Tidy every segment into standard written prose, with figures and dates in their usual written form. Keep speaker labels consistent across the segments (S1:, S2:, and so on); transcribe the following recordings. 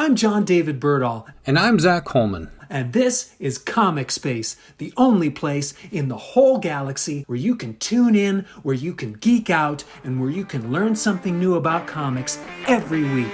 S1: I'm John David Birdall,
S2: And I'm Zach Coleman.
S1: and this is Comic Space, the only place in the whole galaxy where you can tune in, where you can geek out, and where you can learn something new about comics every week.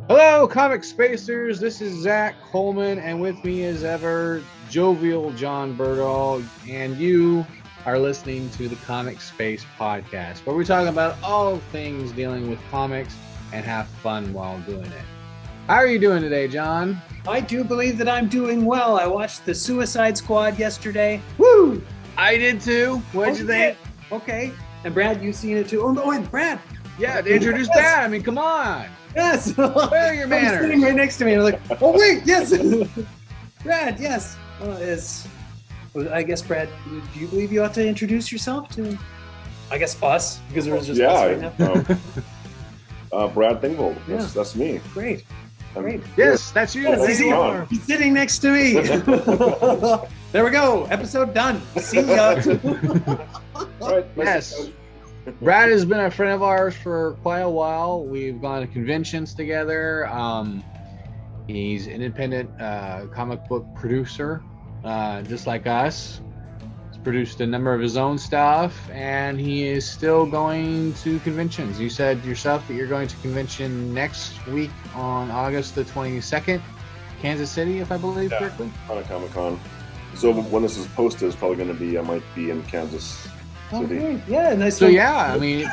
S2: Hello, Comic Spacers. This is Zach Coleman, and with me as ever, jovial John Birdall, and you are listening to the Comic Space Podcast, where we talk about all things dealing with comics and have fun while doing it. How are you doing today, John?
S1: I do believe that I'm doing well. I watched The Suicide Squad yesterday. Woo!
S2: I did too. What'd you think?
S1: Okay. And Brad, you've seen it too. Oh, and Brad.
S2: Yeah, introduce that. I mean, come on.
S1: Yes.
S2: Where are your manners?
S1: Sitting right next to me. I'm like, oh wait, yes. Brad, yes. I guess, Brad, do you believe you ought to introduce yourself to, I guess, us? Because there was just us right now.
S3: Brad Thingvold. That's me.
S1: Great. Great.
S2: Yes, that's you.
S1: Yes,
S2: There you are.
S1: he's sitting next to me. There we go. Episode done. See ya.
S3: All right.
S2: Yes. Brad has been a friend of ours for quite a while. We've gone to conventions together. He's an independent comic book producer, just like us. He's produced a number of his own stuff, and he is still going to conventions. You said yourself that you're going to convention next week on August the 22nd, Kansas City, if I believe correctly.
S3: On a Comic-Con. So when this is posted, it's probably going to be, I might be in Kansas City.
S1: Okay. Yeah, nice.
S2: So yeah, I mean,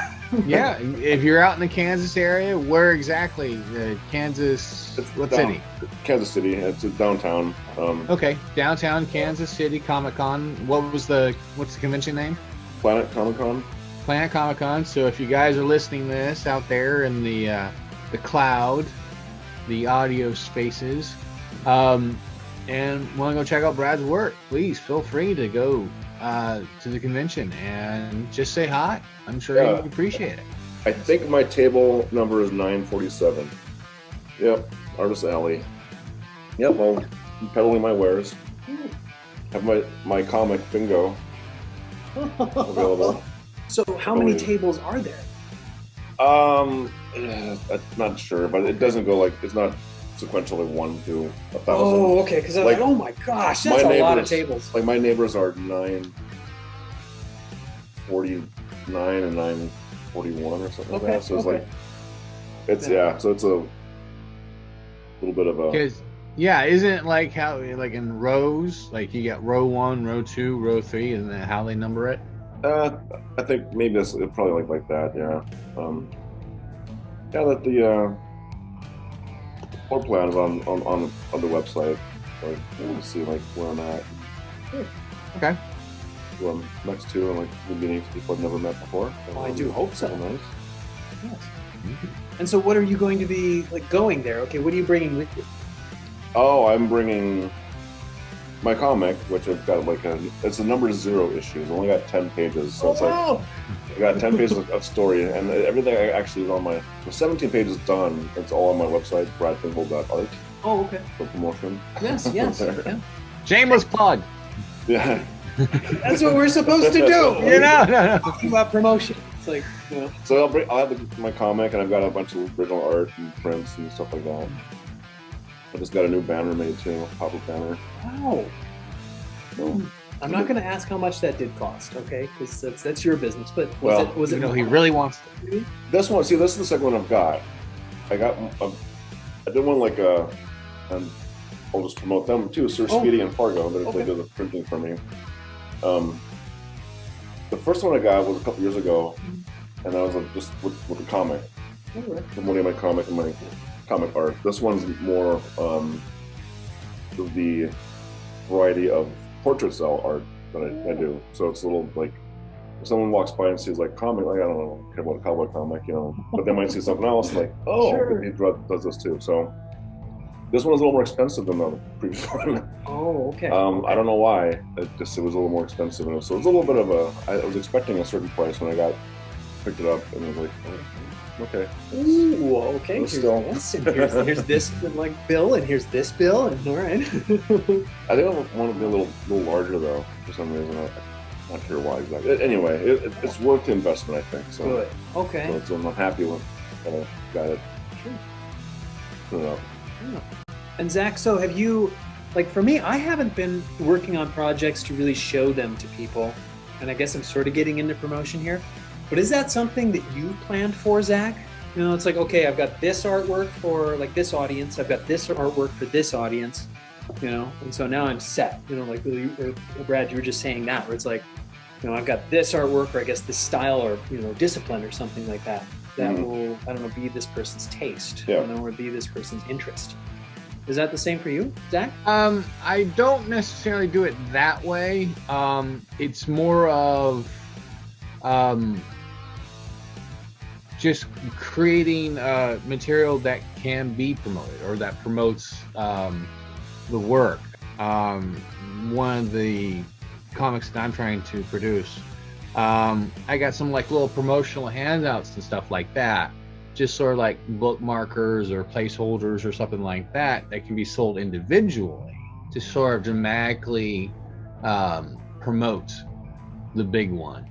S2: yeah, if you're out in the Kansas area, where exactly? Kansas, what city?
S3: Kansas City. It's downtown.
S2: Okay, downtown Kansas City Comic-Con. What's the convention name?
S3: Planet Comic-Con.
S2: Planet Comic-Con. So if you guys are listening to this out there in the cloud, the audio spaces, and want to go check out Brad's work, please feel free to go to the convention and just say hi. I'm sure he would appreciate it.
S3: I think my table number is 947. Yep, Artist Alley. Yep, well, I'm peddling my wares. Have my comic bingo available.
S1: So how many tables are there?
S3: I'm not sure, but it doesn't go like, it's not sequentially 1 to 1,000.
S1: Oh, okay. Because I was like, oh my gosh, that's a lot of tables.
S3: Like my neighbors are 949 and 941 or something like that. So it's like, so it's a little bit of a.
S2: Because isn't it like how like in rows, like you got row 1, row 2, row 3, and then how they number it?
S3: I think maybe it's probably like that. Yeah. That the. Floor plan is on the website. Like, we'll see like where I'm at.
S2: Okay.
S3: Who I'm next to, and like meeting people I've never met before.
S1: Well, I do hope so.
S3: Nice.
S1: Yes. And so, what are you going to be like going there? Okay, what are you bringing with you?
S3: Oh, I'm bringing my comic, which I've got it's a number 0 issue. It's only got 10 pages, so it's
S1: wow.
S3: I got 10 pages of story, and everything actually is on my. So 17 pages done. It's all on my website, bradthingvold.art.
S1: Oh, okay.
S3: For promotion.
S1: Yes. Yeah.
S2: Shameless plug.
S3: Yeah.
S1: That's what we're supposed to do.
S2: No.
S1: Talking about promotion. It's like,
S3: So I'll have my comic, and I've got a bunch of original art and prints and stuff like that. I just got a new banner made too, pop-up banner.
S1: Wow. I'm not going to ask how much that did cost, okay? Because that's your business. But was it?
S2: He really wants to.
S3: This one, this is the second one I've got. I did one and I'll just promote them too. Sir Speedy and Fargo, they did the printing for me. The first one I got was a couple years ago, and that was just with a comic. Promoting my comic and my comic art. This one's more the variety of portrait style art that I do. So it's a little like if someone walks by and sees like comic, like I don't know, care about a cowboy comic, but they might see something else like, he does this too. So This one was a little more expensive than the previous one.
S1: Oh, okay.
S3: I don't know why. It was a little more expensive, and so it was a little bit of a. I was expecting a certain price when I picked it up, and I was like, oh, okay.
S1: Ooh, okay. Here's this, and here's this like bill, and here's this bill, and all right.
S3: I think I want to be a little larger though, for some reason. I'm not sure why exactly. Anyway, it's worth the investment, I think. So
S1: good. Okay.
S3: So I'm happy with that I got it.
S1: Sure.
S3: Put it up.
S1: Yeah. And Zach, so have you, like for me, I haven't been working on projects to really show them to people. And I guess I'm sort of getting into promotion here. But is that something that you planned for, Zach? You know, it's like, okay, I've got this artwork for like this audience. I've got this artwork for this audience, you know? And so now I'm set, you know, like Brad, you were just saying that, where it's like, you know, I've got this artwork, or I guess this style, or, you know, discipline or something like that. That will, I don't know, be this person's taste, you know, or be this person's interest. Is that the same for you, Zach?
S2: I don't necessarily do it that way. It's more of just creating material that can be promoted, or that promotes the work. One of the comics that I'm trying to produce, I got some like little promotional handouts and stuff like that, just sort of like bookmarkers or placeholders or something like that can be sold individually to sort of dramatically promote the big one.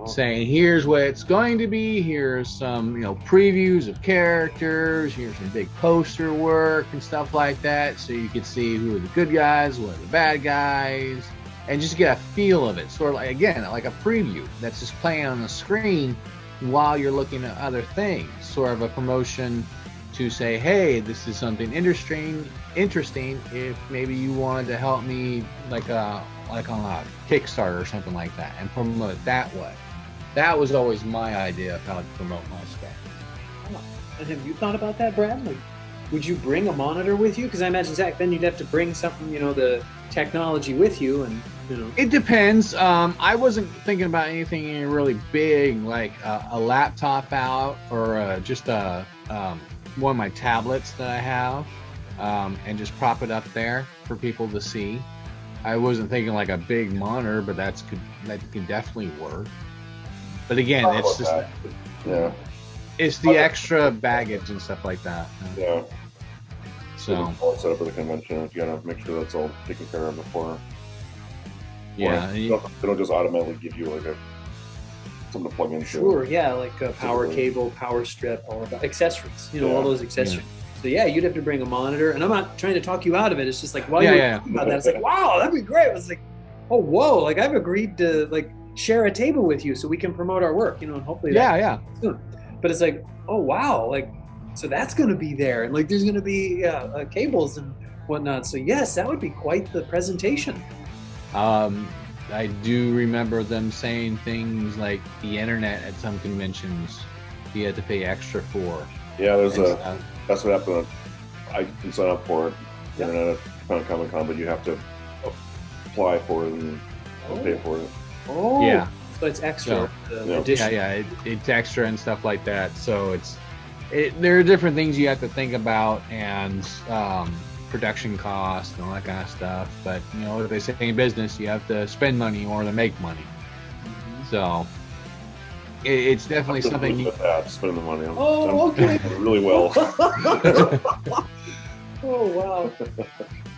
S2: Saying, here's what it's going to be, here's some, you know, previews of characters, here's some big poster work and stuff like that, so you can see who are the good guys, what are the bad guys, and just get a feel of it. Sort of like, again, like a preview that's just playing on the screen while you're looking at other things. Sort of a promotion to say, hey, this is something interesting if maybe you wanted to help me like on a Kickstarter or something like that, and promote it that way. That was always my idea of how to promote my stuff.
S1: And have you thought about that, Brad? Like, would you bring a monitor with you? Because I imagine, Zach, then you'd have to bring something, you know, the technology with you, and you know.
S2: It depends. I wasn't thinking about anything really big, like a laptop out, or just one of my tablets that I have, and just prop it up there for people to see. I wasn't thinking like a big monitor, but that could definitely work. But again, it's just it's the extra baggage and stuff like that.
S3: Yeah.
S2: So
S3: all set up for the convention. You gotta make sure that's all taken care of before.
S2: Yeah.
S3: They don't just automatically give you like something to plug in.
S1: Sure. Yeah, like a power cable, power strip, all of that, accessories. You know, all those accessories. Yeah. So yeah, you'd have to bring a monitor, and I'm not trying to talk you out of it. It's just like while you're talking about that, it's like, wow, that'd be great. It's like, oh, whoa, like I've agreed to like share a table with you so we can promote our work, you know, and hopefully soon. But it's like, oh wow, like so that's going to be there, and like there's going to be cables and whatnot. So yes, that would be quite the presentation.
S2: I do remember them saying things like the internet at some conventions you had to pay extra for.
S3: Yeah, that's what happened. I can sign up for it, internet at Comic-Con, but you have to apply for it and pay for it.
S1: Oh,
S2: yeah.
S1: So it's extra.
S2: So, it's extra and stuff like that. So there are different things you have to think about, and production costs and all that kind of stuff. But you know, if they say in business, you have to spend money or to make money. So it's definitely something.
S3: Spending the money.
S1: Okay.
S3: Really well.
S1: Oh wow.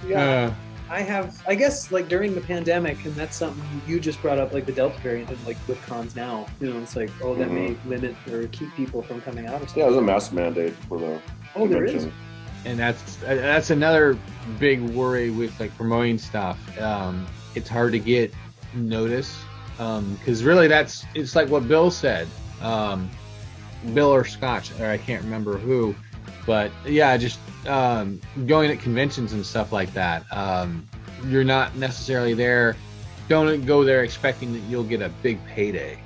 S1: Yeah. I guess like during the pandemic, and that's something you just brought up, like the Delta variant, and like with cons now, you know, it's like, oh, that may limit or keep people from coming out or something.
S3: Yeah, there's a mask mandate for the convention.
S1: There is.
S2: And that's another big worry with like promoting stuff. It's hard to get notice, because really it's like what Bill said, Bill or Scotch, or I can't remember who. But yeah, just going at conventions and stuff like that, you're not necessarily there. Don't go there expecting that you'll get a big payday.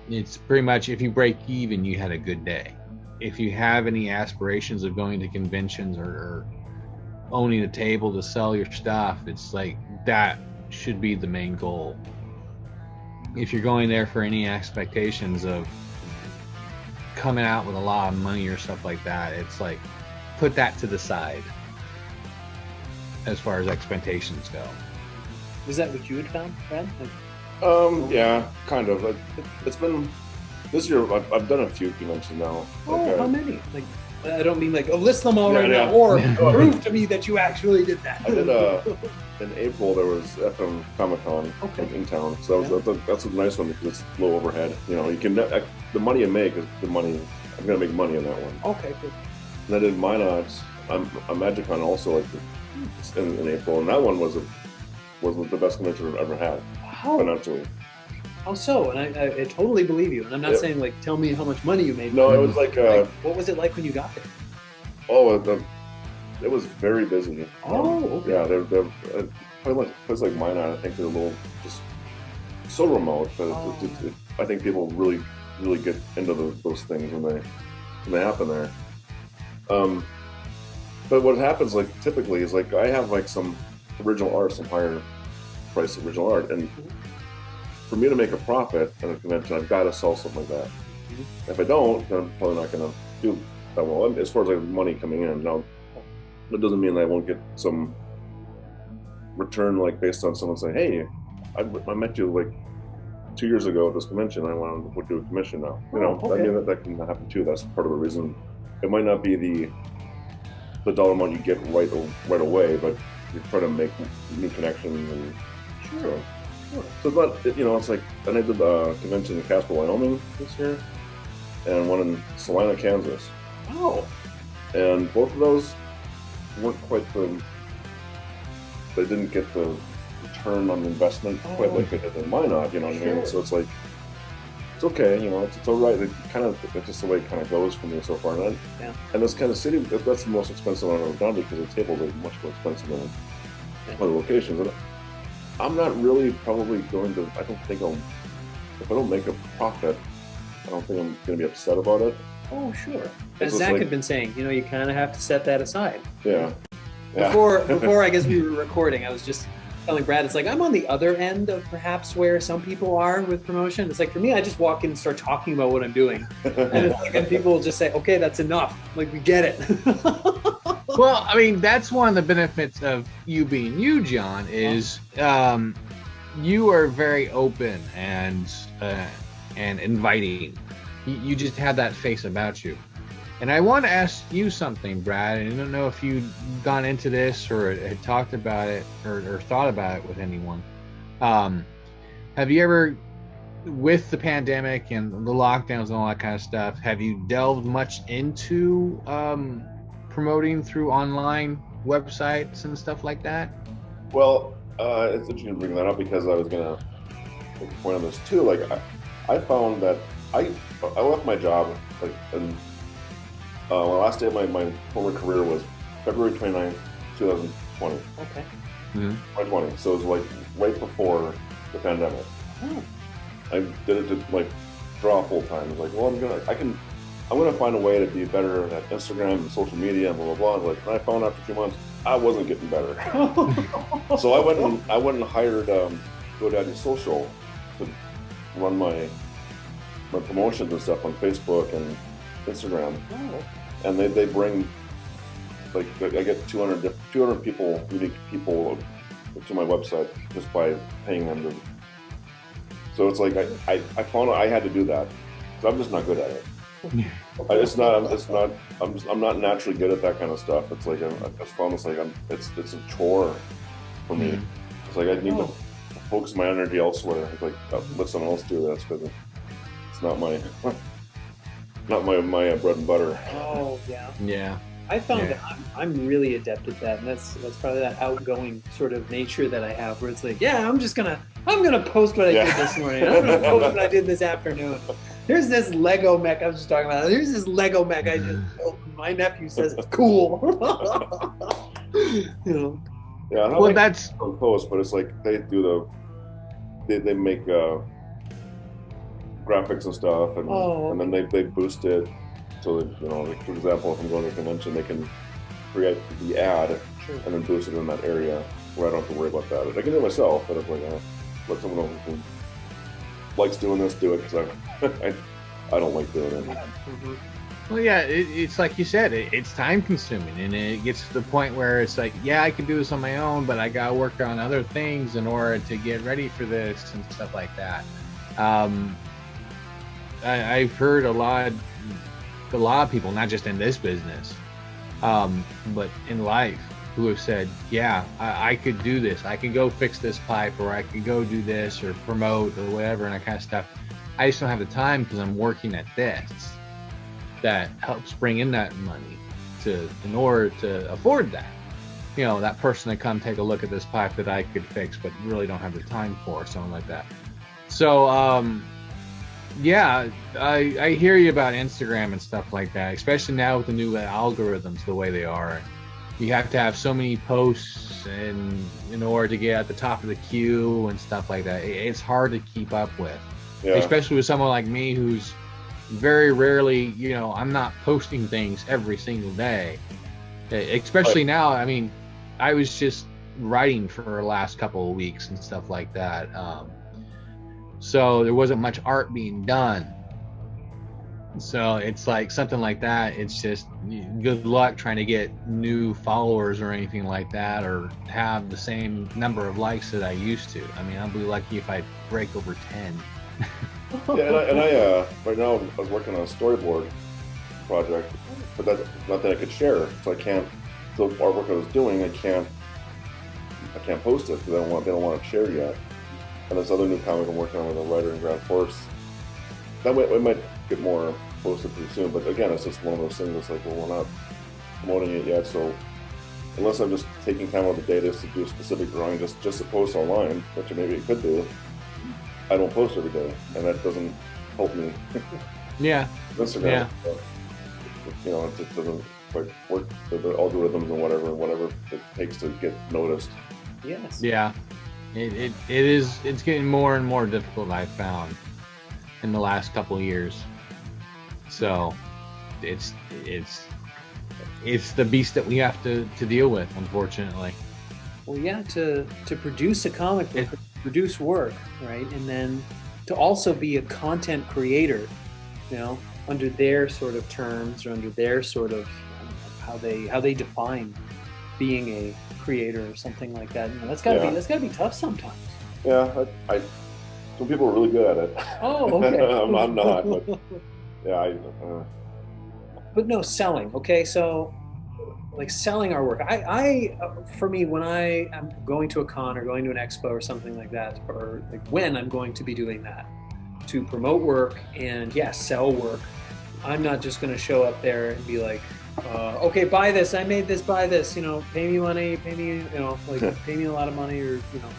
S2: It's pretty much, if you break even, you had a good day. If you have any aspirations of going to conventions or owning a table to sell your stuff, it's like that should be the main goal. If you're going there for any expectations of coming out with a lot of money or stuff like that, it's like put that to the side as far as expectations go.
S1: Was that what you had found, Brad?
S3: Yeah, kind of. It's been this year. I've done a few conventions now.
S1: How many? Like, I don't mean like list them all now, or prove to me that you actually did that.
S3: I did in April. There was FM Comic Con in town, so that's a nice one because it's low overhead. You know, you can the money you make is the money. I'm gonna make money on that one.
S1: Okay, good.
S3: And I did Minot. I'm MagicCon also like in April, and that one was the best convention I've ever had financially.
S1: How so? And I totally believe you. And I'm not saying like tell me how much money you made.
S3: No, it was like
S1: what was it like when you got there?
S3: Oh, it was very busy.
S1: Oh, okay.
S3: Yeah, they're probably places like Minot. I think they're a little just so remote, but I think people really get into those things when they happen there. But what happens like typically is like I have like some original art, some higher price original art, and for me to make a profit at a convention, I've got to sell something like that. If I don't, then I'm probably not going to do that well. As far as like money coming in, now that doesn't mean that I won't get some return, like based on someone saying, "Hey, I met you like 2 years ago at this convention. I want to do a commission now." You know, I mean that can happen too. That's part of the reason. It might not be the dollar amount you get right away, but you're trying to make new connections and
S1: Sure.
S3: So, but it's like, and I did a convention in Casper, Wyoming this year, and one in Salina, Kansas.
S1: Oh.
S3: And both of those weren't quite they didn't get the return on the investment quite like they did in Minot, you know what I mean? So it's like, it's okay, it's all right. It's just the way it kind of goes for me so far. And this kind of city, that's the most expensive one I've ever done because the tables are much more expensive than other locations. And I'm not really probably going to, I don't think if I don't make a profit, I don't think I'm going to be upset about it.
S1: Oh, sure. As Zach had been saying, you kind of have to set that aside.
S3: Yeah.
S1: Before I guess we were recording, I was just telling Brad, it's like I'm on the other end of perhaps where some people are with promotion. It's like for me, I just walk in and start talking about what I'm doing. And it's like, and people will just say, okay, that's enough. Like, we get it.
S2: Well, I mean, that's one of the benefits of you being you, John, is you are very open and inviting. You just have that face about you. And I want to ask you something, Brad, and I don't know if you've gone into this or had talked about it or thought about it with anyone. Have you ever, with the pandemic and the lockdowns and all that kind of stuff, have you delved much into promoting through online websites and stuff like that?
S3: Well, it's interesting to bring that up because I was going to make a point on this too. Like, I found that I left my job like my last day of my former career was February 29th, 2020.
S1: Okay.
S3: 2020. So it was like right before the pandemic.
S1: Oh.
S3: I did it to like draw full time. I was like, well, I'm gonna find a way to be better at Instagram and social media and blah blah blah. Like, and I found after a few months I wasn't getting better. So I went and hired GoDaddy Social to run my promotions and stuff on Facebook and Instagram.
S1: Oh.
S3: And they bring, like, I get 200 people, unique people to my website just by paying them to. So it's like I found I had to do that because I'm just not good at it. I'm not naturally good at that kind of stuff. It's like I found it's like it's a chore for me. It's like I need to focus my energy elsewhere. It's like let someone else do this because it's not my. Not my bread and butter.
S1: Oh yeah.
S2: Yeah.
S1: I found that I'm really adept at that, and that's probably that outgoing sort of nature that I have, where it's like, I'm gonna post what I did this morning. I'm gonna post what I did this afternoon. Here's this Lego mech I was just talking about. Here's this Lego mech I just built. My nephew says it's cool.
S3: Yeah.
S2: Well, that's
S3: post, but it's like they do they make. Graphics and stuff, and then they boost it. So like for example, if I'm going to a convention, they can create the ad and then boost it in that area where I don't have to worry about that. I can do it myself, but if like let someone else who likes doing this do it because I don't like doing it.
S2: Well, yeah, it's like you said, it's time consuming, and it gets to the point where it's like, yeah, I can do this on my own, but I gotta work on other things in order to get ready for this and stuff like that. I've heard a lot of people, not just in this business, but in life, who have said, yeah, I could do this. I can go fix this pipe, or I could go do this or promote or whatever, and that kind of stuff. I just don't have the time because I'm working at this. That helps bring in that money in order to afford that. You know, that person to come take a look at this pipe that I could fix, but really don't have the time for, something like that. So, yeah, I hear you about Instagram and stuff like that, especially now with the new algorithms the way they are. You have to have so many posts in order to get at the top of the queue and stuff like that. It's hard to keep up with, especially with someone like me who's very rarely, you know, I'm not posting things every single day, especially now. I mean, I was just writing for the last couple of weeks and stuff like that. So there wasn't much art being done. So it's like something like that. It's just good luck trying to get new followers or anything like that, or have the same number of likes that I used to. I mean, I'll be lucky if I break over 10.
S3: Yeah, and I right now I was working on a storyboard project, but that's nothing I could share. So I can't. The artwork I was doing, I can't post it because they don't want it shared yet. And this other new comic I'm working on with a writer in Grand Force, that we might get more posted pretty soon. But again, it's just one of those things. It's like, well, we're not promoting it yet, so unless I'm just taking time out of the day just to do a specific drawing, just to post online, which maybe it could do. I don't post every day, and that doesn't help me.
S2: Yeah.
S3: Instagram. Yeah. You know, it doesn't quite work the algorithms and whatever it takes to get noticed.
S1: Yes.
S2: Yeah. It's getting more and more difficult, I've found, in the last couple of years. So it's the beast that we have to deal with, unfortunately.
S1: Well, yeah, to produce a comic book, produce work, right? And then to also be a content creator, you know, under their sort of terms, or under their sort of, I don't know, how they define being a creator or something like that. You know, that's gotta be tough sometimes.
S3: Yeah, some people are really good at it.
S1: Oh, okay.
S3: I'm not, but yeah,
S1: But no, selling. Okay, so like selling our work. For me, when I am going to a con or going to an expo or something like that, or like when I'm going to be doing that, to promote work and sell work, I'm not just going to show up there and be like, okay, buy this. I made this. Buy this. You know, pay me money. Pay me. You know, like pay me a lot of money, or you know,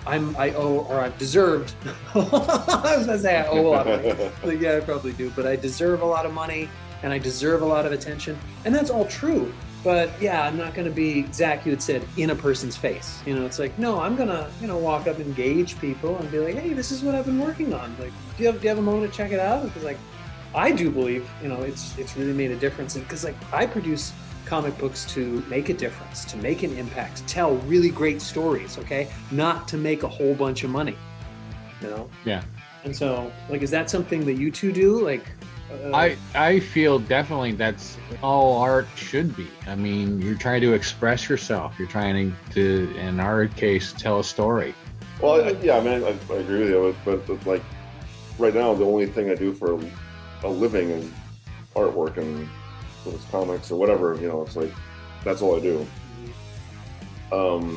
S1: I owe, or I've deserved. I was gonna say I owe a lot of money. Like, yeah, I probably do, but I deserve a lot of money and I deserve a lot of attention, and that's all true. But yeah, I'm not going to be, Zach, you had said, in a person's face. You know, it's like, no, I'm going to, you know, walk up and engage people and be like, hey, this is what I've been working on. Like, do you have a moment to check it out? Because like, I do believe, you know, it's really made a difference. And because like, I produce comic books to make a difference, to make an impact, to tell really great stories, okay? Not to make a whole bunch of money, you know?
S2: Yeah.
S1: And so, like, is that something that you two do? Like,
S2: I feel definitely that's all art should be. I mean, you're trying to express yourself. You're trying to, in our case, tell a story.
S3: Well, yeah, I mean, I agree with you, but like right now, the only thing I do for a living is artwork, and whether it's comics or whatever. You know, it's like that's all I do. There's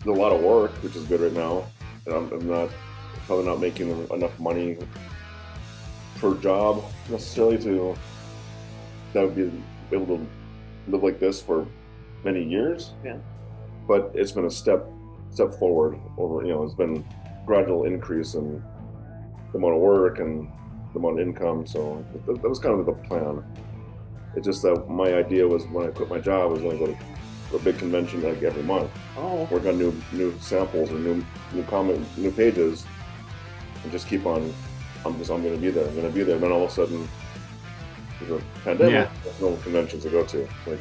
S3: a lot of work, which is good right now, and I'm probably not making enough money per job necessarily that would be able to live like this for many years.
S1: Yeah.
S3: But it's been a step forward over, you know, it's been gradual increase in the amount of work and the amount of income. So that was kind of the plan. It's just that my idea was, when I quit my job, I was going to go to a big convention like every month.
S1: Oh.
S3: Work on new samples or new pages, and just keep on. I'm going to be there. I'm going to be there. And then all of a sudden, there's a pandemic. There's no conventions to go to. Like,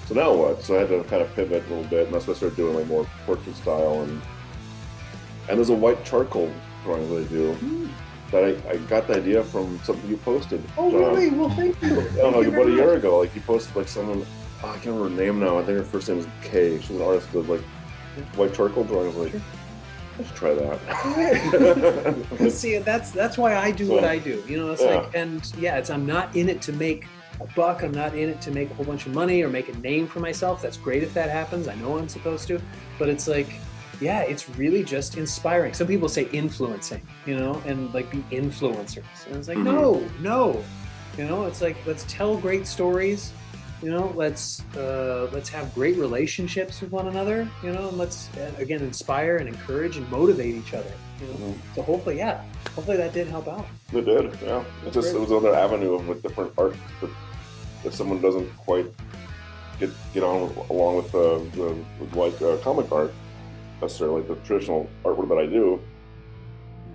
S3: so now what? So I had to kind of pivot a little bit, and that's what I started doing, like more portrait style, and there's a white charcoal drawing that I do. that I got the idea from something you posted.
S1: Oh, really? Well, thank you.
S3: I don't know, like about a year ago. Like you posted like someone, I can't remember her name now. I think her first name is Kay. She's an artist with like white charcoal drawings. Like, let's try that.
S1: See, that's why I do what I do. You know, it's like, and I'm not in it to make a buck. I'm not in it to make a whole bunch of money or make a name for myself. That's great if that happens. I know I'm supposed to, but it's like, yeah, it's really just inspiring. Some people say influencing, you know, and like be influencers. And it's like, no, you know, it's like, let's tell great stories, you know, let's have great relationships with one another, you know, and let's, again, inspire and encourage and motivate each other, you know. So hopefully that did help out.
S3: It did, yeah. It was another avenue of like different art that if someone doesn't quite get on along with the comic art, necessarily the traditional artwork that I do,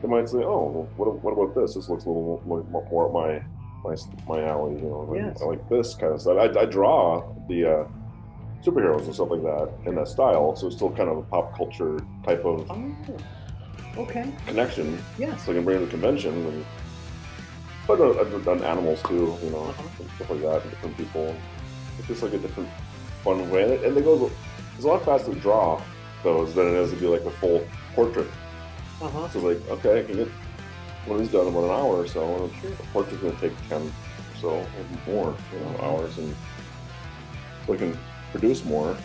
S3: they might say, "Oh, well, what about this? This looks a little more up my alley." You know, I like this kind of stuff. I draw the superheroes and stuff like that in that style, so it's still kind of a pop culture type of connection.
S1: Yes,
S3: so I can bring it to conventions, but I've done animals too, you know, and stuff like that, and different people. It's just like a different fun way, and it's a lot faster to draw those than it is to be like a full portrait. So it's like, okay, I can get one of these done in about an hour or so, and a portrait's going to take 10 or so, or more, you know, hours, and so I can produce more,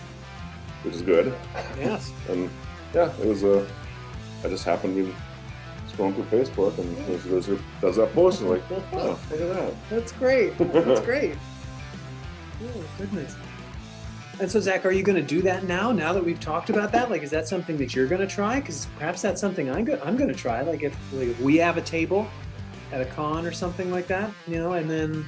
S3: which is good.
S1: Yes.
S3: And yeah, it was I just happened to be scrolling through Facebook, and does that post, and like, oh, look at that.
S1: That's great. That's great. Oh, goodness. And so, Zach, are you going to do that now that we've talked about that? Like, is that something that you're going to try? Because perhaps that's something I'm going to try. Like if we have a table at a con or something like that, you know, and then,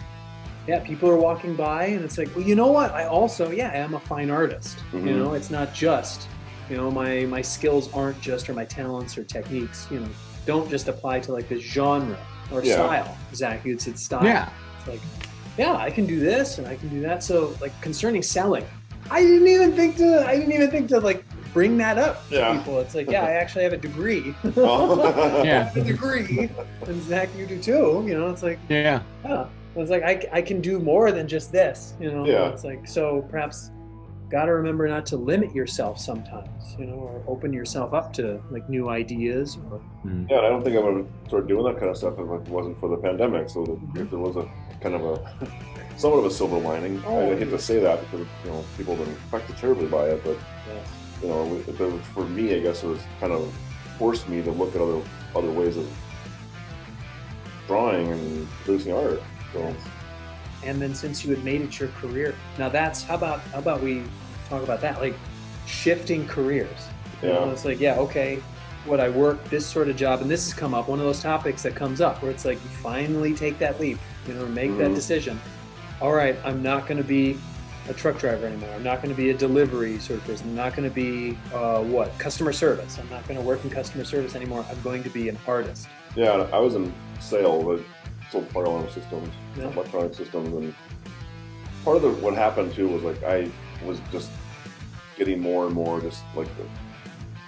S1: people are walking by and it's like, well, you know what? I also, am a fine artist. You know, it's not just, you know, my skills aren't just, or my talents or techniques, you know, don't just apply to like this genre or style. Zach, you'd said style. Yeah. It's like, I can do this and I can do that. So like concerning selling, I didn't even think to like bring that up to people. It's like, I actually have a degree. I have a degree, and Zach, you do too. You know, it's like, it's like I can do more than just this. You know, it's like, so perhaps got to remember not to limit yourself sometimes. You know, or open yourself up to like new ideas. Or...
S3: Yeah, and I don't think I would start doing that kind of stuff if it wasn't for the pandemic. So if there was a kind of a somewhat of a silver lining. I hate to say that because, you know, people have been affected terribly by it, but you know, for me, I guess it was kind of forced me to look at other ways of drawing and producing art. So.
S1: And then since you had made it your career, now that's how about we talk about that, like shifting careers. You know, it's like, what I work this sort of job, and this has come up, one of those topics that comes up where it's like you finally take that leap, you know, make that decision. All right, I'm not going to be a truck driver anymore. I'm not going to be a delivery sort of person. I'm not going to be customer service. I'm not going to work in customer service anymore. I'm going to be an artist.
S3: Yeah, I was in sales. I sold fire alarm systems, electronic systems, and part of what happened too was like I was just getting more and more just like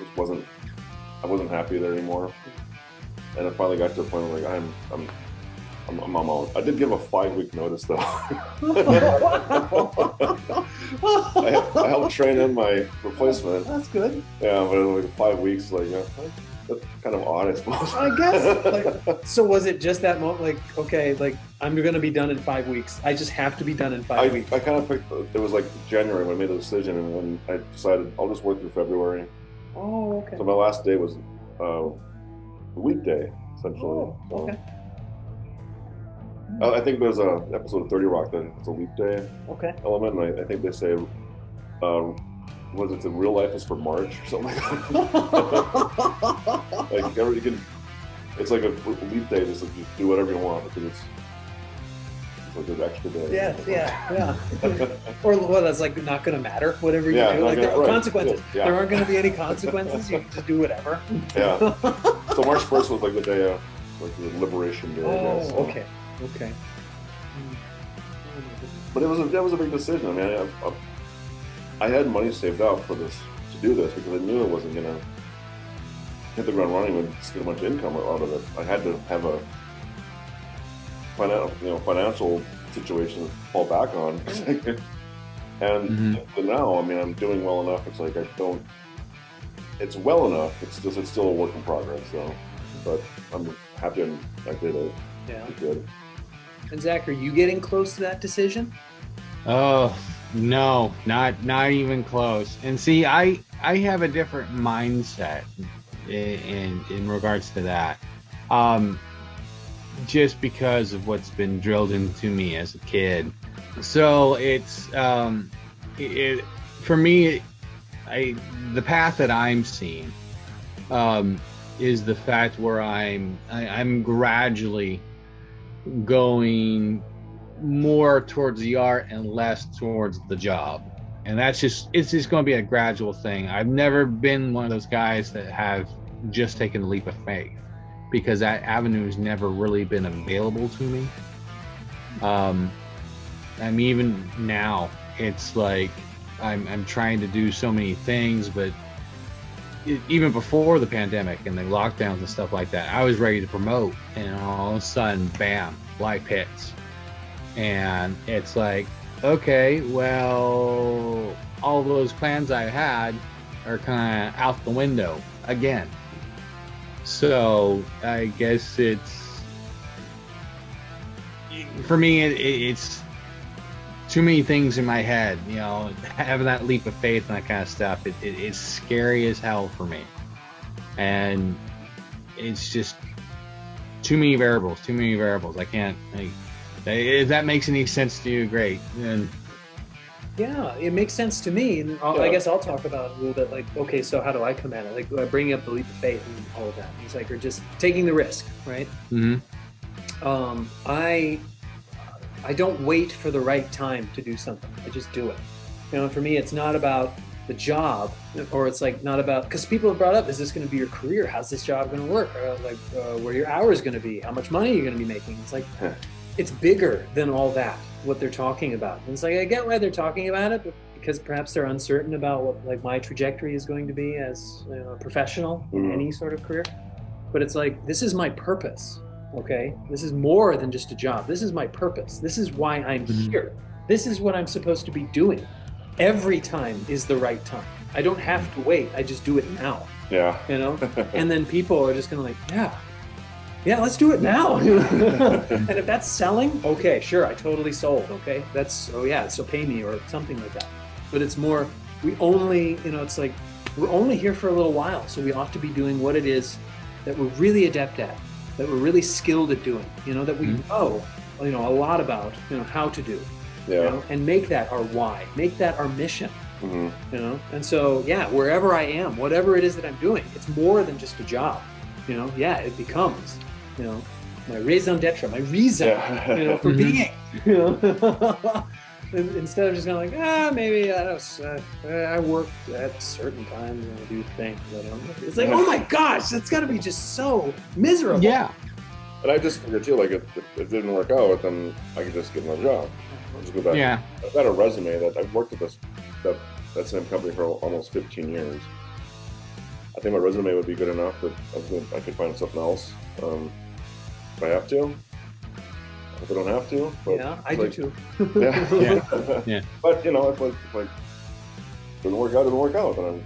S3: I wasn't happy there anymore, and I finally got to a point where like I'm out. I did give a 5-week notice though. I helped train in my replacement.
S1: That's good.
S3: Yeah, but like 5 weeks, like that's kind of odd, I suppose.
S1: I guess. Like, so was it just that moment? Like, okay, like I'm going to be done in 5 weeks. I just have to be done in 5 weeks.
S3: I kind of picked. It was like January when I made the decision, and when I decided I'll just work through February.
S1: Oh, okay.
S3: So my last day was a weekday, essentially.
S1: Oh, okay.
S3: I think there's a episode of 30 Rock that it's a leap day element, and I think they say, what is it, real life is for March or something like that. Like it's like a leap day, just do whatever you want because it's like an extra day.
S1: Yeah. Or what, that's like not going to matter, whatever you do. Like there are consequences. Yeah. There aren't going to be any consequences. You can just do whatever.
S3: Yeah. So March 1st was like the day of like the Liberation Day.
S1: Oh,
S3: I guess, so.
S1: Okay.
S3: But that was a big decision. I mean, I had money saved up for this to do this because I knew it wasn't gonna hit the ground running and just get a bunch of income out of it. I had to have a financial situation to fall back on. And now, I mean, I'm doing well enough. It's like it's well enough. It's still a work in progress. So, but I'm happy I did it.
S1: Yeah.
S3: I did.
S1: And Zach, are you getting close to that decision?
S2: Oh no, not even close. And see, I have a different mindset in regards to that. Just because of what's been drilled into me as a kid. So it's for me, the path that I'm seeing is the fact where I'm gradually going more towards the art and less towards the job. And it's just going to be a gradual thing. I've never been one of those guys that have just taken the leap of faith, because that avenue has never really been available to me. I mean, even now, it's like I'm trying to do so many things, but even before the pandemic and the lockdowns and stuff like that, I was ready to promote, and all of a sudden, bam, life hits. And it's like, okay, well, all those plans I had are kind of out the window again. So I guess for me, it's too many things in my head, you know, having that leap of faith and that kind of stuff. It's scary as hell for me. And it's just too many variables. I can't, if that makes any sense to you, great. And
S1: yeah, it makes sense to me. And I guess I'll talk about it a little bit, like, okay, so how do I come at it? Like bringing up the leap of faith and all of that. It's like, or just taking the risk, right? I don't wait for the right time to do something. I just do it. You know, for me, it's not about the job, or it's like not about, because people have brought up, is this going to be your career? How's this job going to work? Where your hours going to be? How much money are you going to be making? It's like, it's bigger than all that, what they're talking about. And it's like, I get why they're talking about it, but because perhaps they're uncertain about what like my trajectory is going to be as a professional in any sort of career. But it's like, this is my purpose. Okay, this is more than just a job. This is my purpose. This is why I'm here. This is what I'm supposed to be doing. Every time is the right time. I don't have to wait. I just do it now.
S3: Yeah.
S1: You know? And then people are just gonna like, yeah, let's do it now. And if that's selling, okay, sure, I totally sold. Okay, so pay me or something like that. But it's more, we only, it's like, we're only here for a little while. So we ought to be doing what it is that we're really adept at, that we're really skilled at doing, that we know, a lot about, how to do, and make that our why, make that our mission, and so, wherever I am, whatever it is that I'm doing, it's more than just a job, it becomes, my raison d'etre, my reason, for being, Instead of just going like, maybe I work at certain times and I do things. It's like, oh my gosh, that's got to be just so miserable.
S2: Yeah.
S3: And I just figured too, like if it didn't work out, then I could just get another job. I'll just go back. Yeah. I've got a resume that I've worked at that same company for almost 15 years. I think my resume would be good enough that I could find something else if I have to. If I don't have to, but
S1: I do too.
S3: Yeah. But if it doesn't work out, it doesn't work out. Then I'm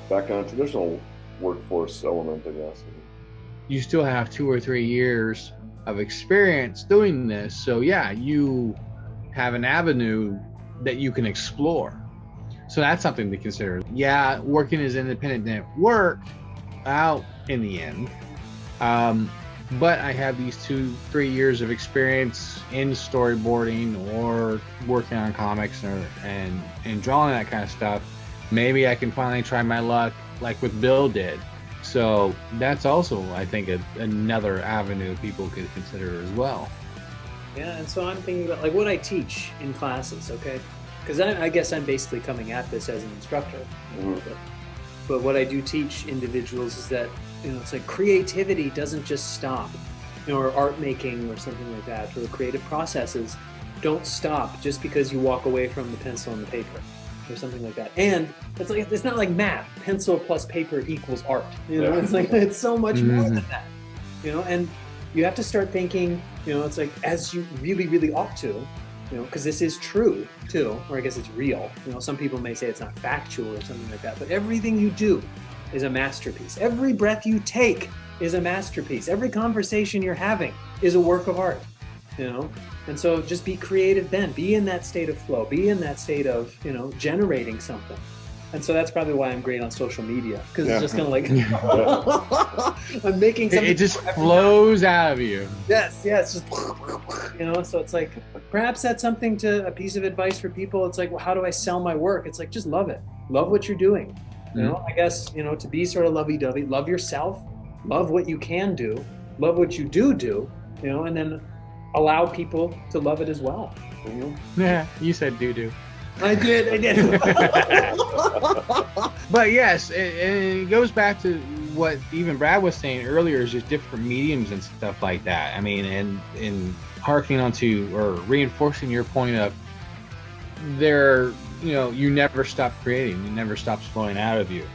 S3: back on a traditional workforce element, I guess.
S2: You still have 2 or 3 years of experience doing this, so you have an avenue that you can explore. So that's something to consider. Working as independent didn't work out in the end. But I have these 2-3 years of experience in storyboarding or working on comics and drawing that kind of stuff. Maybe I can finally try my luck like what Bill did. So that's also, I think, another avenue people could consider as well.
S1: Yeah, and so I'm thinking about like what I teach in classes, okay? Because I guess I'm basically coming at this as an instructor. But what I do teach individuals is that it's like creativity doesn't just stop, or art making or something like that, or creative processes don't stop just because you walk away from the pencil and the paper. or something like that. And it's not like math. Pencil plus paper equals art. You know, it's like it's so much more than that. You know, and you have to start thinking. You know, it's like as you really, really ought to. You know, because this is true too, or I guess it's real. You know, some people may say it's not factual or something like that. But everything you do is a masterpiece. Every breath you take is a masterpiece. Every conversation you're having is a work of art. You know. And so just be creative then, be in that state of flow, be in that state of, you know, generating something. And so that's probably why I'm great on social media, because it's just kind of like, I'm making something.
S2: It just flows out of you.
S1: Yes, it's just, you know, so it's like, perhaps that's something a piece of advice for people. It's like, well, how do I sell my work? It's like, just love it. Love what you're doing. You know, I guess, you know, to be sort of lovey-dovey, love yourself, love what you can do, love what you do, you know, and then allow people to love it as well. You know?
S2: Yeah, you said do.
S1: I did.
S2: But yes, it goes back to what even Brad was saying earlier, is just different mediums and stuff like that. I mean, and harking onto or reinforcing your point of there, you know, you never stop creating, it never stops flowing out of you,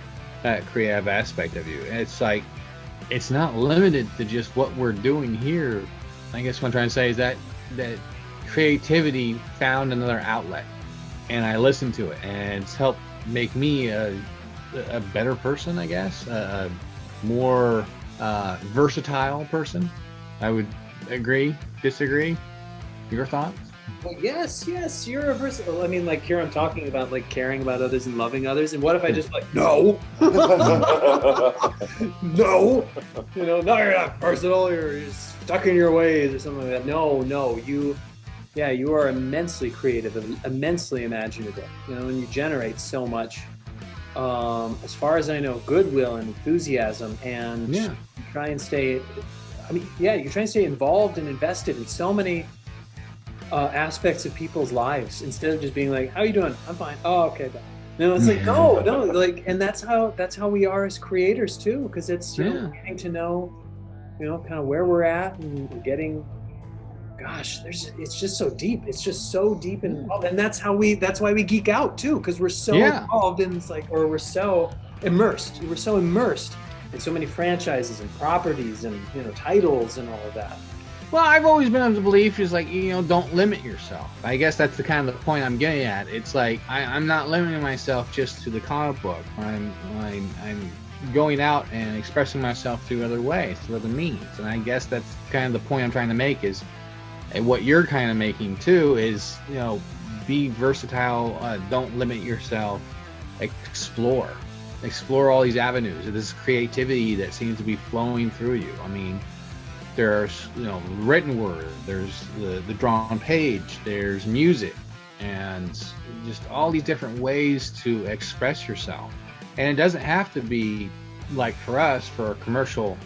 S2: that creative aspect of you. And it's like, it's not limited to just what we're doing here. I guess what I'm trying to say is that creativity found another outlet, and I listen to it, and it's helped make me a better person, I guess, a more versatile person. I would agree, disagree. Your thoughts?
S1: Well, yes, you're a versatile. I mean, like here I'm talking about like caring about others and loving others. And what if I just like, no, no, you know, no, you're not versatile. You're stuck in your ways or something like that. No, you are immensely creative, immensely imaginative, you know, and you generate so much, as far as I know, goodwill and enthusiasm, and you try and stay, you try and stay involved and invested in so many aspects of people's lives, instead of just being like, how are you doing? I'm fine. Oh, okay, bye. No, it's like, no, like, and that's how we are as creators too, because it's, you know, getting to know, you know, kind of where we're at, and getting, gosh, it's just so deep. It's just so deep and involved. And that's why we geek out too, because we're so involved in, it's like, or we're so immersed. We're so immersed in so many franchises and properties and, you know, titles and all of that.
S2: Well, I've always been of the belief is like, you know, don't limit yourself. I guess that's the kind of the point I'm getting at. It's like, I'm not limiting myself just to the comic book. I'm going out and expressing myself through other ways, through other means. And I guess that's kind of the point I'm trying to make is, and what you're kind of making too is, you know, be versatile, don't limit yourself, explore all these avenues of this creativity that seems to be flowing through you. I mean, there's, you know, written word, there's the drawn page, there's music, and just all these different ways to express yourself. And it doesn't have to be like for us for a commercial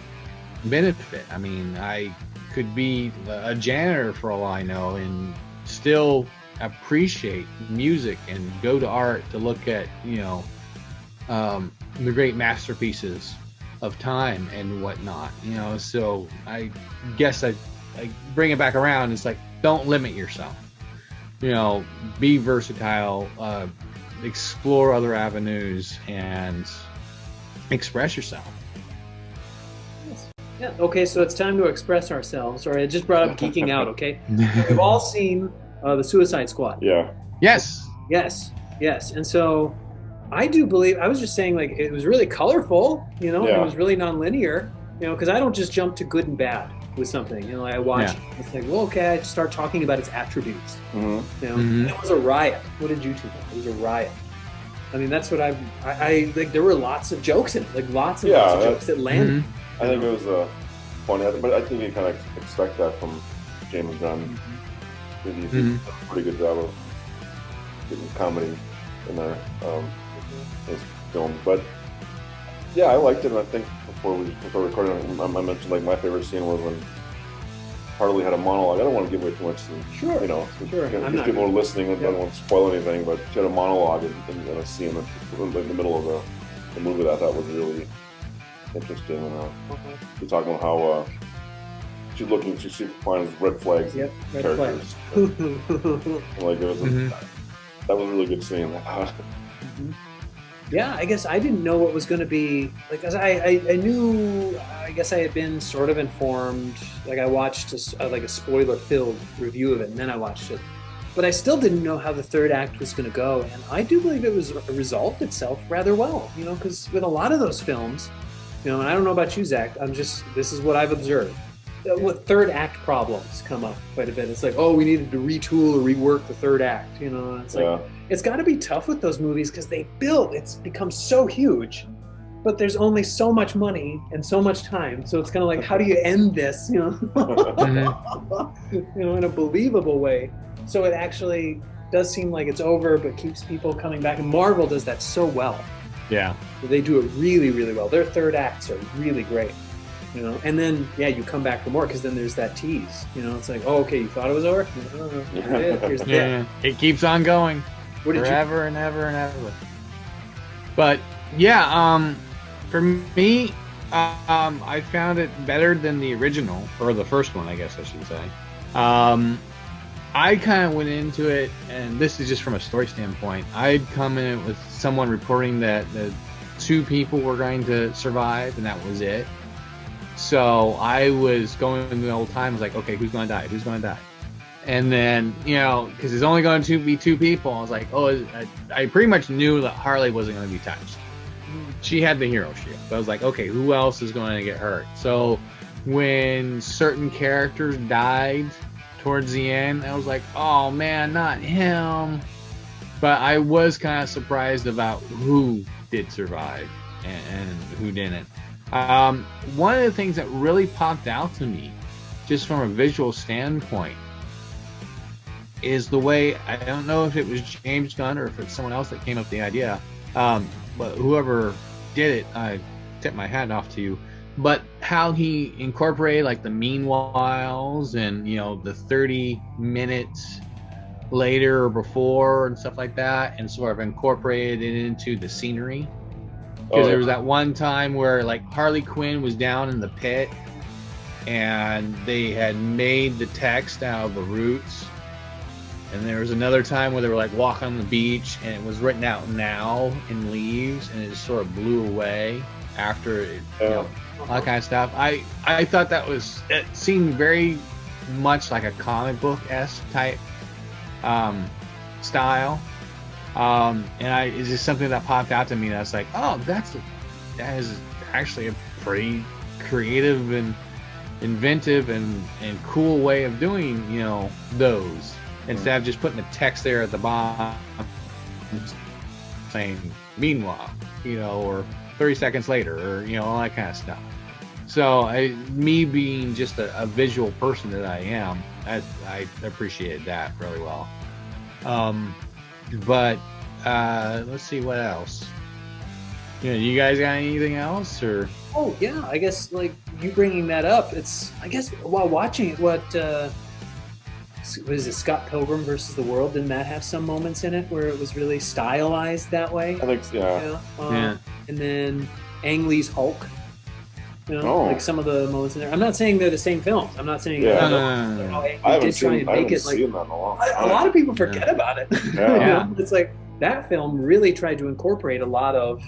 S2: benefit. I mean, I could be a janitor for all I know and still appreciate music and go to art to look at, you know, the great masterpieces of time and whatnot, you know. So I guess I bring it back around. It's like, don't limit yourself, you know, be versatile, explore other avenues and express yourself.
S1: Yeah. Okay, so it's time to express ourselves. Or I just brought up geeking out. Okay, we've all seen the Suicide Squad.
S3: Yeah.
S2: Yes.
S1: And so I do believe, I was just saying, like, it was really colorful, you know, it was really nonlinear, you know, because I don't just jump to good and bad with something, you know, like I watch it, it's like, well, okay, I just start talking about its attributes, you know, it was a riot. What did you two think? It was a riot. I mean, that's what I like, there were lots of jokes in it, like lots of jokes that landed.
S3: I think it was funny, but I think you kind of expect that from James Gunn. He did a pretty good job of getting comedy in there. His film, but yeah, I liked it. And I think before recording, I mentioned like my favorite scene was when Harley had a monologue. I don't want to give away too much, you know, because people are listening. I don't want to spoil anything, but she had a monologue in a scene in the middle of the movie that I thought was really interesting. And she's talking about how she's looking, she finds red flags.
S1: Red
S3: characters.
S1: flags.
S3: Like it was. that was really good seeing that.
S1: Mm-hmm. Yeah, I guess I didn't know what was going to be like. Cause I knew. I guess I had been sort of informed. Like I watched a spoiler-filled review of it, and then I watched it. But I still didn't know how the third act was going to go, and I do believe it was resolved itself rather well. You know, because with a lot of those films, you know, and I don't know about you, Zach. This is what I've observed. What third act problems come up quite a bit. It's like, oh, we needed to retool or rework the third act. You know, and it's like it's got to be tough with those movies because it's become so huge, but there's only so much money and so much time. So it's kind of like, how do you end this? You know, mm-hmm. You know, in a believable way. So it actually does seem like it's over, but keeps people coming back. And Marvel does that so well.
S2: Yeah,
S1: they do it really, really well. Their third acts are really great. You know, and then you come back for more because then there's that tease. You know, it's like, oh, okay, you thought it was over? Here's the bit.
S2: It keeps on going forever and ever and ever. But yeah, for me, I found it better than the original, or the first one, I guess I should say. I kind of went into it, and this is just from a story standpoint. I'd come in with someone reporting that the 2 people were going to survive, and that was it. So I was going the whole time, I was like, okay, who's going to die? Who's going to die? And then, you know, because it's only going to be 2 people, I was like, oh, I pretty much knew that Harley wasn't going to be touched. She had the hero shield. But I was like, okay, who else is going to get hurt? So when certain characters died towards the end, I was like, oh man, not him. But I was kind of surprised about who did survive and who didn't. One of the things that really popped out to me, just from a visual standpoint, is the way, I don't know if it was James Gunn or if it's someone else that came up with the idea, but whoever did it, I tip my hat off to you, but how he incorporated like the meanwhiles and, you know, the 30 minutes later or before and stuff like that, and sort of incorporated it into the scenery. Because there was that one time where like Harley Quinn was down in the pit and they had made the text out of the roots. And there was another time where they were like walking on the beach and it was written out now in leaves, and it just sort of blew away after it, you know, all that kind of stuff. I thought it seemed very much like a comic book-esque type style. And it's just something that popped out to me, and I was like, oh, that is actually a pretty creative and inventive and cool way of doing, you know, those, instead of just putting the text there at the bottom saying meanwhile, you know, or 30 seconds later, or, you know, all that kind of stuff. So me being just a visual person that I am, I appreciated that really well. But let's see what else. You know, you guys got anything else, or?
S1: Oh yeah, I guess like you bringing that up, it's, I guess while watching it, what is it, Scott Pilgrim versus the World? Didn't that have some moments in it where it was really stylized that way?
S3: I think so, yeah.
S1: Yeah. And then Ang Lee's Hulk. You know, like some of the moments in there. I'm not saying they're the same films. I'm not saying.
S3: I haven't seen that in a long time.
S1: A lot of people forget about it.
S3: Yeah.
S1: You know? It's like that film really tried to incorporate a lot of,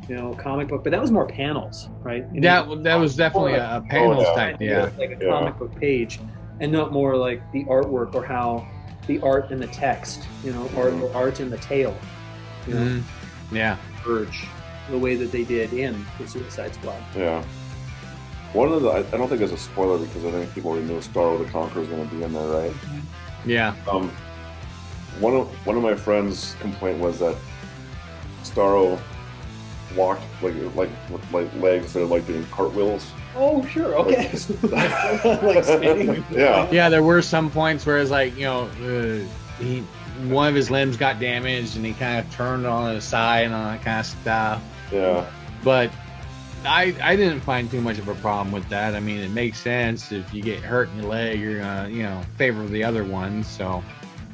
S1: you know, comic book, but that was more panels, right? And
S2: that was definitely a panels type,
S1: like a comic book page, and not more like the artwork or how the art and the text, you know, art and the tale, you know, merge the way that they did in the Suicide Squad.
S3: Yeah. One of the, I don't think it's a spoiler because I think people already knew Starro the Conqueror is going to be in there, right?
S2: Yeah.
S3: One of my friends' complaint was that Starro walked like with legs that are like doing cartwheels.
S1: Oh sure, okay. Like spinning.
S3: Yeah.
S2: Yeah, there were some points where it's like, you know, one of his limbs got damaged and he kind of turned on his side and all that kind of stuff.
S3: Yeah.
S2: But I didn't find too much of a problem with that. I mean, it makes sense. If you get hurt in your leg, you're gonna, you know, favor the other ones. So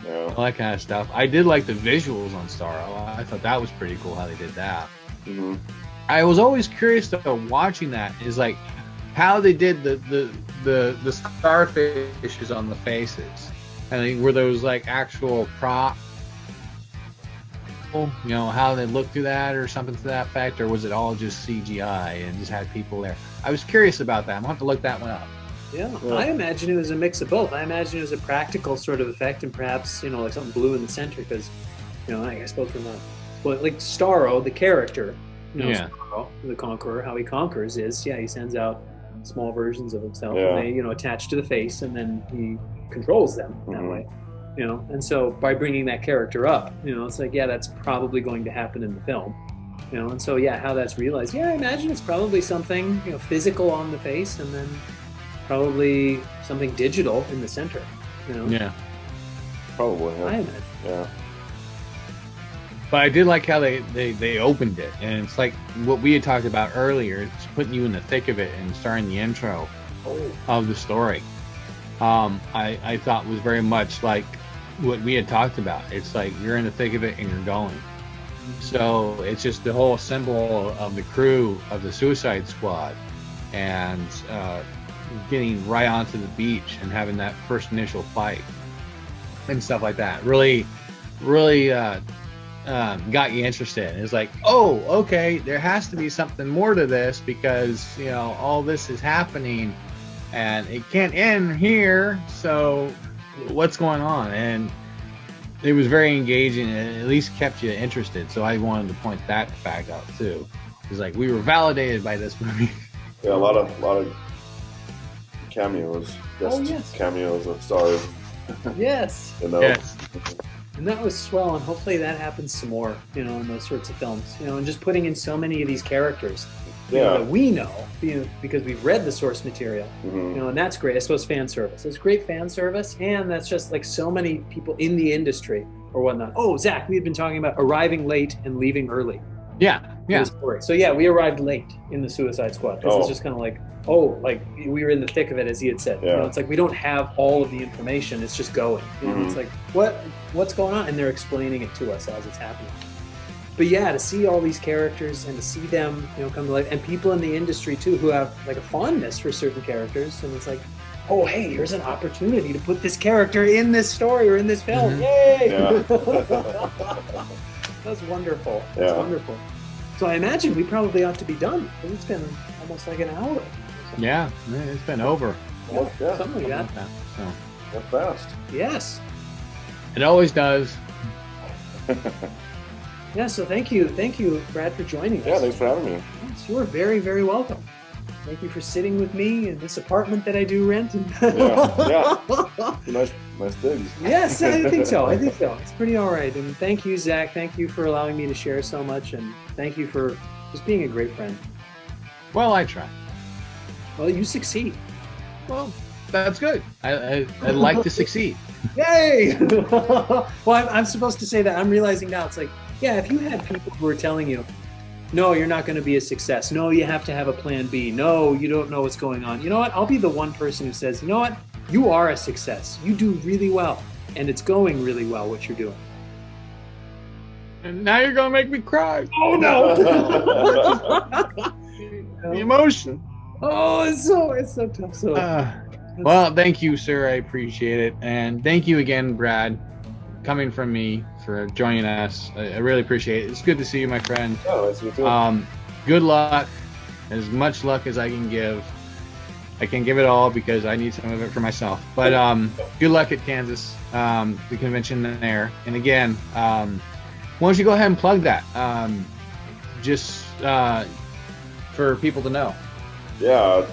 S2: all that kind of stuff. I did like the visuals on Starro. I thought that was pretty cool how they did that.
S3: Mm-hmm.
S2: I was always curious though, watching that, is like how they did the starfishes on the faces. I think were those like actual prop you know, how they looked through that or something to that effect, or was it all just CGI and just had people there? I was curious about that. I'm gonna have to look that one up.
S1: Yeah, I imagine it was a mix of both. I imagine it was a practical sort of effect, and perhaps, you know, like something blue in the center, because, you know, I suppose we're not. Well, like Starro, the character, you know, Starro, the Conqueror, how he conquers is, he sends out small versions of himself, and they, you know, attach to the face, and then he controls them that way. You know, and so by bringing that character up, you know, it's like, that's probably going to happen in the film. You know, and so how that's realized. I imagine it's probably something, you know, physical on the face, and then probably something digital in the center. You know.
S3: Yeah. Probably. Yeah.
S1: I imagine.
S3: Yeah.
S2: But I did like how they opened it, and it's like what we had talked about earlier. It's putting you in the thick of it and starting the intro of the story. I thought was very much like what we had talked about. It's like you're in the thick of it and you're going. So it's just the whole symbol of the crew of the Suicide Squad, and getting right onto the beach and having that first initial fight and stuff like that. Really got you interested. It's like, oh, okay, there has to be something more to this, because, you know, all this is happening and it can't end here, so what's going on? And it was very engaging, and at least kept you interested, so I wanted to point that fact out too. It's like we were validated by this movie.
S3: Yeah, a lot of cameos. Cameos of stars.
S1: Yes.
S3: You know?
S2: Yes.
S1: And that was swell, and hopefully that happens some more, you know, in those sorts of films. You know, and just putting in so many of these characters, you know, that we know, you know, because we've read the source material. You know, and that's great. I suppose fan service. It's great fan service, and that's just like so many people in the industry or whatnot. Oh, Zach, we had been talking about arriving late and leaving early.
S2: Yeah.
S1: So we arrived late in the Suicide Squad, because it's just kind of like, like we were in the thick of it, as he had said. You know, it's like we don't have all of the information. It's just going. You know, it's like what's going on, and they're explaining it to us as it's happening. But to see all these characters and to see them, you know, come to life, and people in the industry too who have like a fondness for certain characters, and it's like, oh, hey, here's an opportunity to put this character in this story or in this film. Yay! That's wonderful. That's wonderful. So I imagine we probably ought to be done, because it's been almost like an hour.
S2: Yeah, it's been over.
S1: Something like that.
S2: So.
S3: That's fast.
S1: Yes.
S2: It always does.
S1: So thank you, Brad, for joining us.
S3: Yeah, thanks for having me.
S1: Yes, you are very, very welcome. Thank you for sitting with me in this apartment that I do rent.
S3: Nice digs.
S1: Yes, I think so. It's pretty all right. And thank you, Zach. Thank you for allowing me to share so much, and thank you for just being a great friend.
S2: Well, I try.
S1: Well, you succeed.
S2: Well, that's good. I like to succeed.
S1: Yay! Well, I'm supposed to say that. I'm realizing now. It's like, if you had people who were telling you, no, you're not going to be a success. No, you have to have a plan B. No, you don't know what's going on. You know what? I'll be the one person who says, you know what? You are a success. You do really well. And it's going really well, what you're doing.
S2: And now you're going to make me cry.
S1: Oh, no.
S2: The emotion.
S1: Oh, it's so tough. So.
S2: Well, thank you, sir. I appreciate it. And thank you again, Brad, coming from me, for joining us. I really appreciate it. It's good to see you, my friend.
S3: Oh, nice to meet you.
S2: Good luck. As much luck as I can give. I can't give it all because I need some of it for myself. But good luck at Kansas, the convention there. And again, why don't you go ahead and plug that, just for people to know.
S3: Yeah,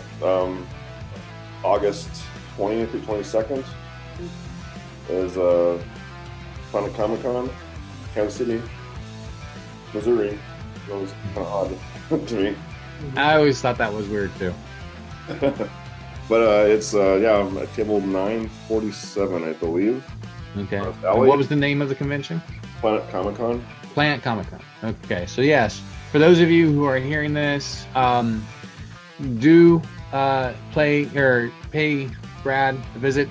S3: August 20th through 22nd is Planet Comic-Con, Kansas City, Missouri. It was kind of odd to me.
S2: I always thought that was weird too.
S3: But it's at table 947, I believe.
S2: Okay. What was the name of the convention?
S3: Planet Comic-Con.
S2: Planet Comic-Con. Okay, so yes, for those of you who are hearing this, do pay Brad a visit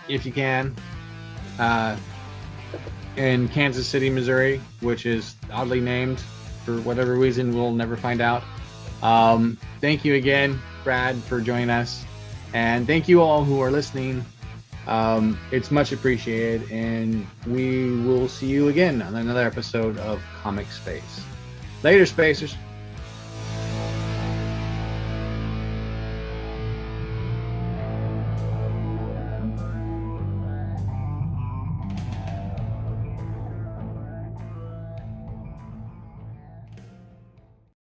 S2: if you can, in Kansas City, Missouri, which is oddly named for whatever reason we'll never find out. Thank you again, Brad, for joining us, and thank you all who are listening. It's much appreciated, and we will see you again on another episode of Comic Space. Later, Spacers.